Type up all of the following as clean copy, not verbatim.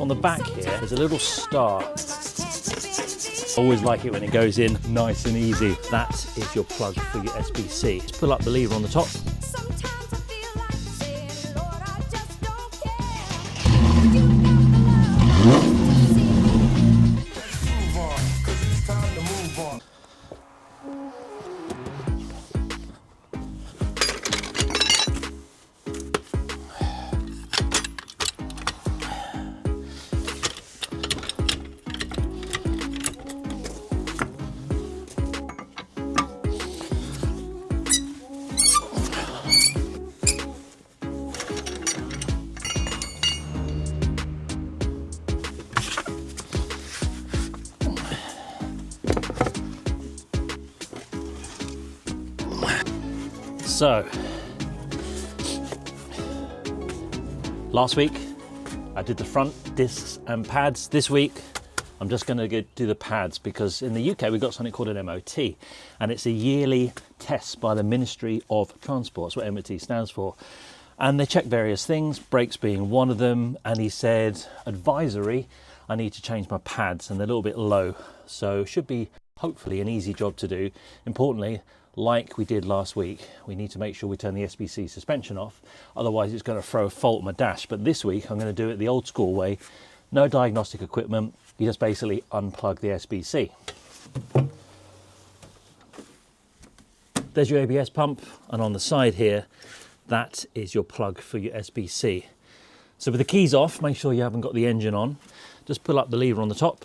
On the back here, there's a little star. Always like it when it goes in nice and easy. That is your plug for your SBC. Just pull up the lever on the top. So, last week I did the front discs and pads. This week I'm just going to do the pads because in the UK we've got something called an MOT, and it's a yearly test by the Ministry of Transport. That's what MOT stands for. And they check various things, brakes being one of them, and he said, advisory, I need to change my pads and they're a little bit low. So should be hopefully an easy job to do. Importantly, like we did last week, we need to make sure we turn the SBC suspension off, otherwise it's going to throw a fault on my dash. But this week I'm going to do it the old school way, no diagnostic equipment, you just basically unplug the SBC. There's your ABS pump, and on the side here, that is your plug for your SBC. So with the keys off, make sure you haven't got the engine on, just pull up the lever on the top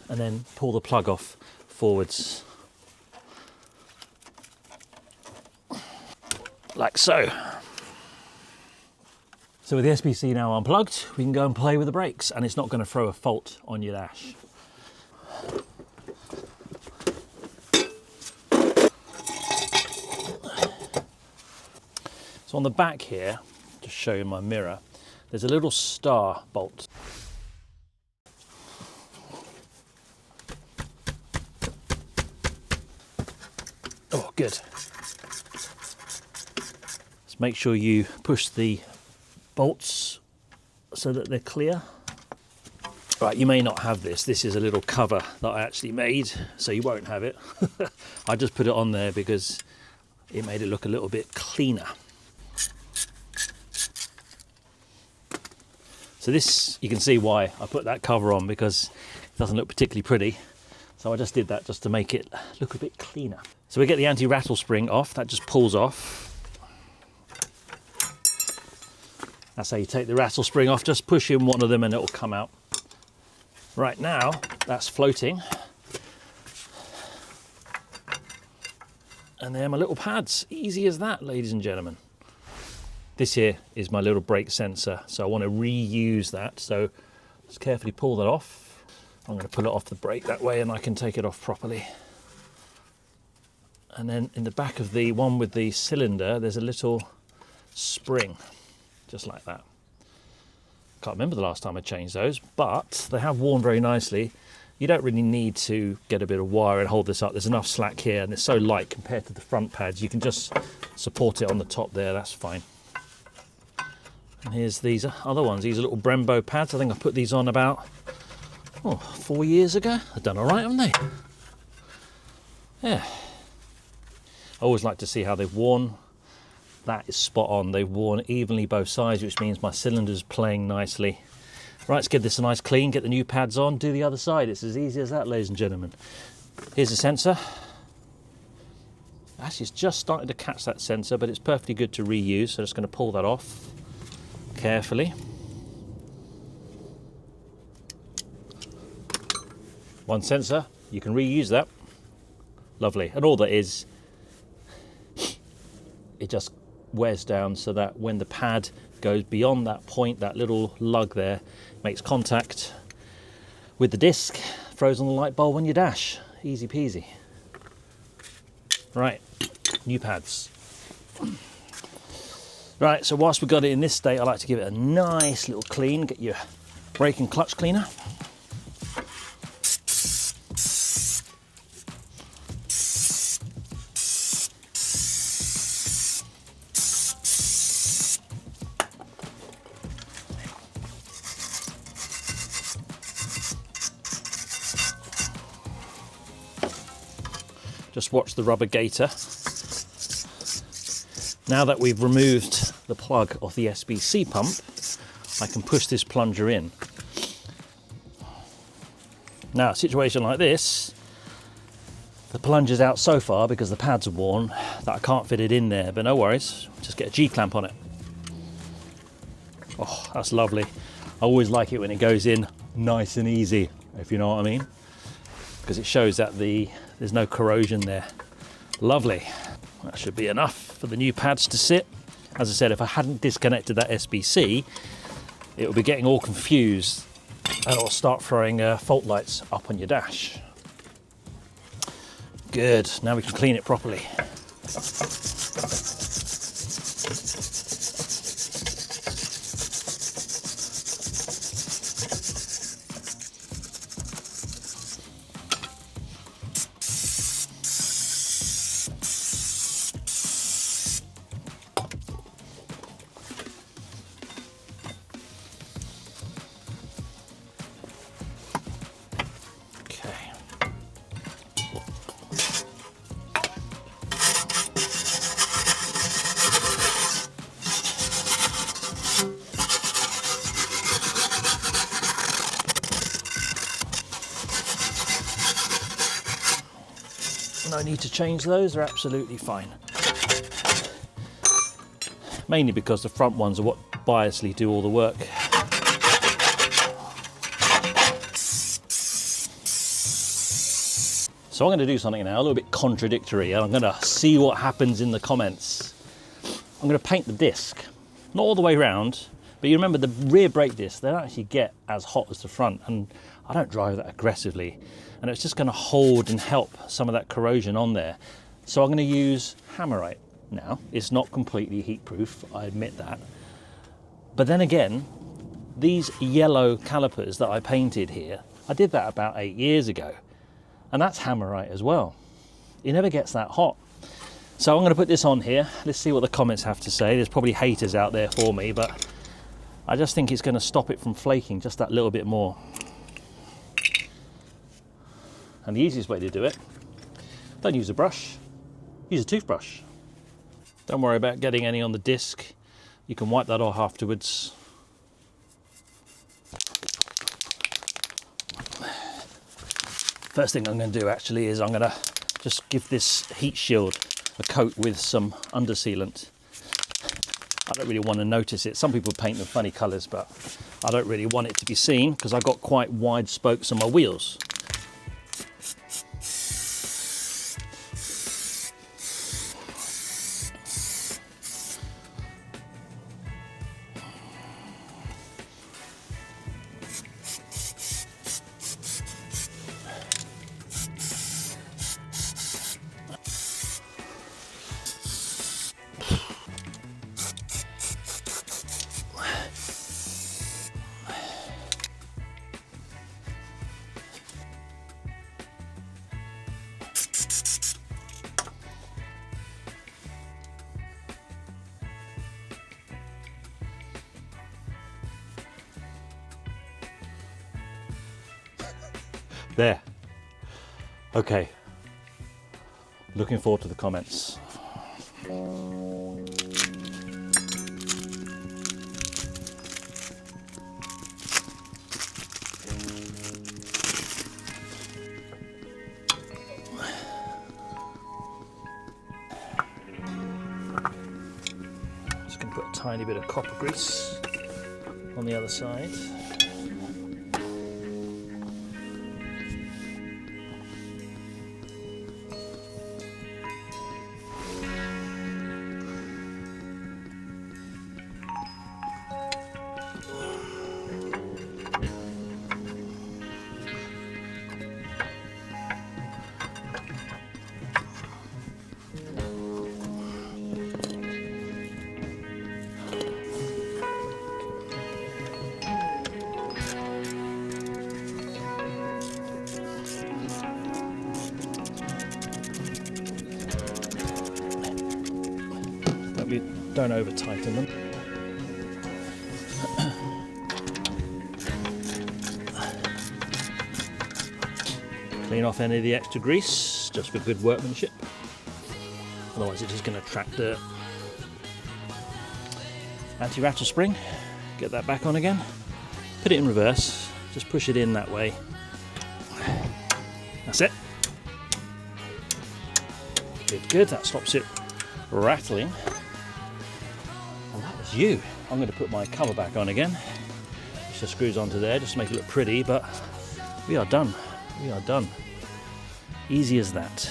and then pull the plug off forwards, like so. So with the SBC now unplugged, we can go and play with the brakes, and it's not going to throw a fault on your dash. So on the back here, just show you my mirror, there's a little star bolt. Oh, good. Just make sure you push the bolts so that they're clear. Right, you may not have this. This is a little cover that I actually made, so you won't have it. I just put it on there because it made it look a little bit cleaner. So this, you can see why I put that cover on, because it doesn't look particularly pretty. So I just did that just to make it look a bit cleaner. So we get the anti-rattle spring off, that just pulls off. That's how you take the rattle spring off, just push in one of them and it'll come out. Right now, that's floating. And there are my little pads, easy as that, ladies and gentlemen. This here is my little brake sensor, so I want to reuse that. So just carefully pull that off. I'm going to pull it off the brake that way and I can take it off properly. And then in the back of the one with the cylinder, there's a little spring, just like that. Can't remember the last time I changed those, but they have worn very nicely. You don't really need to get a bit of wire and hold this up. There's enough slack here and it's so light compared to the front pads. You can just support it on the top there, that's fine. And here's these other ones. These are little Brembo pads. I think I put these on about 4 years ago. They've done all right, haven't they? Yeah. I always like to see how they've worn. That is spot on. They've worn evenly both sides, which means my cylinder's playing nicely. Right, let's give this a nice clean, get the new pads on, do the other side. It's as easy as that, ladies and gentlemen. Here's the sensor. Actually, it's just starting to catch that sensor, but it's perfectly good to reuse. So I'm just going to pull that off carefully. One sensor, you can reuse that. Lovely. And all that is, it just wears down so that when the pad goes beyond that point, that little lug there makes contact with the disc, throws on the light bulb on your dash. Easy peasy. Right, new pads. Right, so whilst we've got it in this state, I like to give it a nice little clean. Get your brake and clutch cleaner. Just watch the rubber gaiter. Now that we've removed the plug off the SBC pump, I can push this plunger in. Now, a situation like this, the plunger's out so far because the pads are worn that I can't fit it in there, but no worries, just get a G-clamp on it. Oh, that's lovely. I always like it when it goes in nice and easy, if you know what I mean, because it shows that there's no corrosion there. Lovely. That should be enough for the new pads to sit. As I said, if I hadn't disconnected that SBC, it will be getting all confused and it'll start throwing fault lights up on your dash. Good, now we can clean it properly. No need to change those, they're absolutely fine. Mainly because the front ones are what biasly do all the work. So I'm going to do something now a little bit contradictory, and I'm going to see what happens in the comments. I'm going to paint the disc, not all the way around, but you remember the rear brake discs, they don't actually get as hot as the front, and I don't drive that aggressively. And it's just going to hold and help some of that corrosion on there. So I'm going to use Hammerite now. It's not completely heat proof, I admit that. But then again, these yellow calipers that I painted here, I did that about 8 years ago. And that's Hammerite as well. It never gets that hot. So I'm going to put this on here. Let's see what the comments have to say. There's probably haters out there for me, but I just think it's going to stop it from flaking just that little bit more. And the easiest way to do it, don't use a brush, use a toothbrush. Don't worry about getting any on the disc. You can wipe that off afterwards. First thing I'm going to do actually is I'm going to just give this heat shield a coat with some undersealant. I don't really want to notice it. Some people paint them funny colours, but I don't really want it to be seen because I've got quite wide spokes on my wheels. There. Okay. Looking forward to the comments. Just going to put a tiny bit of copper grease on the other side. Don't over tighten them. Clean off any of the extra grease. just for good workmanship. Otherwise it's just going to attract dirt. Anti-rattle spring, get that back on again. Put it in reverse, just push it in that way. That's it. Good, good, that stops it rattling. And that was you. I'm going to put my cover back on again. It just screws onto there just to make it look pretty, but we are done. We are done. Easy as that.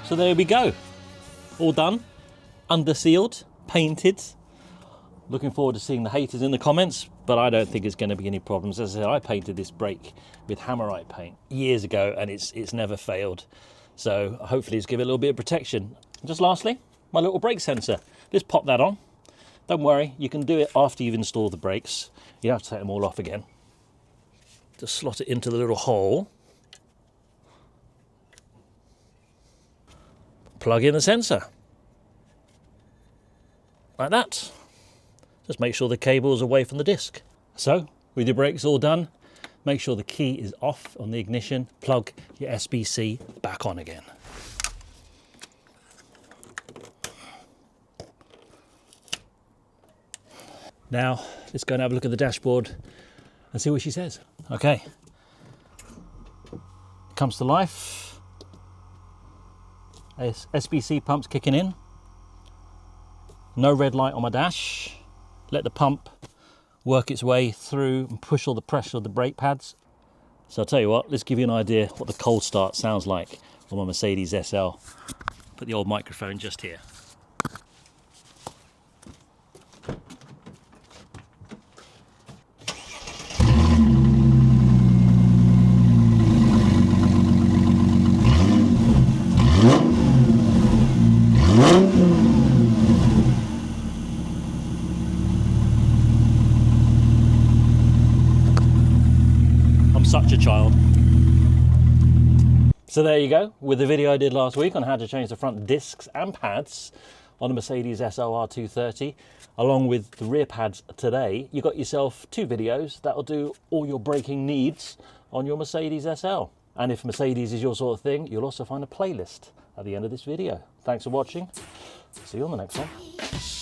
So there we go, all done, under sealed, painted. Looking forward to seeing the haters in the comments, but I don't think it's going to be any problems. As I said, I painted this brake with Hammerite paint years ago and it's never failed. So hopefully it's give it a little bit of protection. Just lastly, my little brake sensor. Just pop that on. Don't worry, you can do it after you've installed the brakes. You have to take them all off again. Just slot it into the little hole. Plug in the sensor, like that. Just make sure the cable is away from the disc. So, with your brakes all done, make sure the key is off on the ignition, plug your SBC back on again. Now, let's go and have a look at the dashboard and see what she says. Okay, comes to life. SBC pump's kicking in. No red light on my dash. Let the pump work its way through and push all the pressure of the brake pads. So I'll tell you what, let's give you an idea what the cold start sounds like on my Mercedes SL. Put the old microphone just here. Such a child. So there you go, with the video I did last week on how to change the front discs and pads on a Mercedes SL R230, along with the rear pads today, you got yourself 2 videos that'll do all your braking needs on your Mercedes SL. And if Mercedes is your sort of thing, you'll also find a playlist at the end of this video. Thanks for watching. See you on the next one.